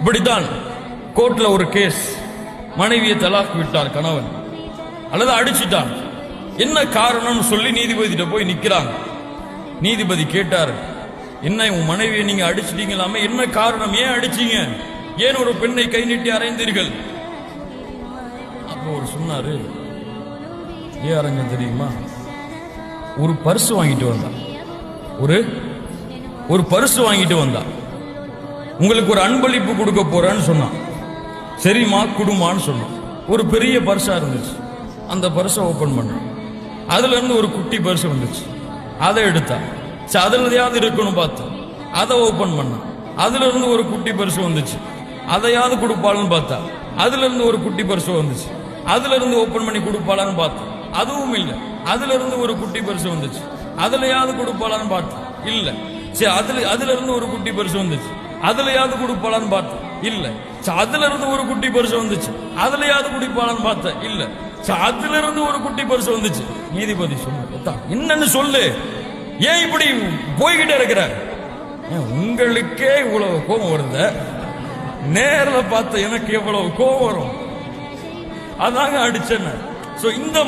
இப்படித்தான் கோர்ட்ல ஒரு கேஸ், மனைவியை தலாக் விட்டார் கணவன் அல்லது அடிச்சிட்டான். என்ன காரணம்னு சொல்லி நீதிபதியிட்ட போய் நிக்கிறாங்க. நீதிபதி கேட்டார், என்ன உன் மனைவியை நீங்க அடிச்சிட்டீங்களாமே, என்ன காரணம், ஏன் அடிச்சீங்க, ஏன் ஒரு பெண்ணை கை நீட்டி அறைந்தீர்கள்? அப்போ ஒரு சொன்னாரு, ஏன் அரைஞ்ச தெரியுமா, ஒரு பர்ஸ் வாங்கிட்டு வந்தான், ஒரு பர்ஸ் வாங்கிட்டு வந்தான், உங்களுக்கு ஒரு அன்பளிப்பு கொடுக்க போறேன்னு சொன்னான். சரிமா குடுமான்னு சொன்னான். ஒரு பெரிய பர்ஸா இருந்துச்சு. அந்த பர்ஸை ஓபன் பண்ண, அதுல இருந்து ஒரு குட்டி பர்ஸ் வந்துச்சு. அதை எடுத்தா, அதுலயாவது இருக்கணும் பார்த்தா, அதை ஓபன் பண்ண, அதுல இருந்து ஒரு குட்டி பர்ஸ் வந்துச்சு. அதையாவது கொடுப்பாளன்னு பார்த்தா, அதுல இருந்து ஒரு குட்டி பர்ஸ் வந்துச்சு. அதுல இருந்து ஓபன் பண்ணி கொடுப்பாளான்னு பார்த்தா, அதுவும் இல்லை. அதுல இருந்து ஒரு குட்டி பர்ஸ் வந்துச்சு. அதுலயாவது கொடுப்பாளான்னு பார்த்தா, இல்ல. சரி, அதுல இருந்து ஒரு குட்டி பர்ஸ் வந்துச்சு. அதுலயாவது கொடுப்பாளான்னு பார்த்தா, இல்ல. அதுல இருந்து ஒரு குட்டி பரிசு வந்துச்சு. அதுலயாவது குடிப்பாளான்னு பார்த்தா, இல்ல. அதுல இருந்து ஒரு குட்டி பரிசு வந்துச்சு. நீதிபதி சொன்ன, என்னன்னு சொல்லு, ஏன் இப்படி போய்கிட்டே இருக்கிற, உங்களுக்கே இவ்வளவு கோபம் வருத, நேரில் பார்த்த எனக்கு எவ்வளவு கோபம் வரும், அதாங்க அடிச்சேன்னு. இந்த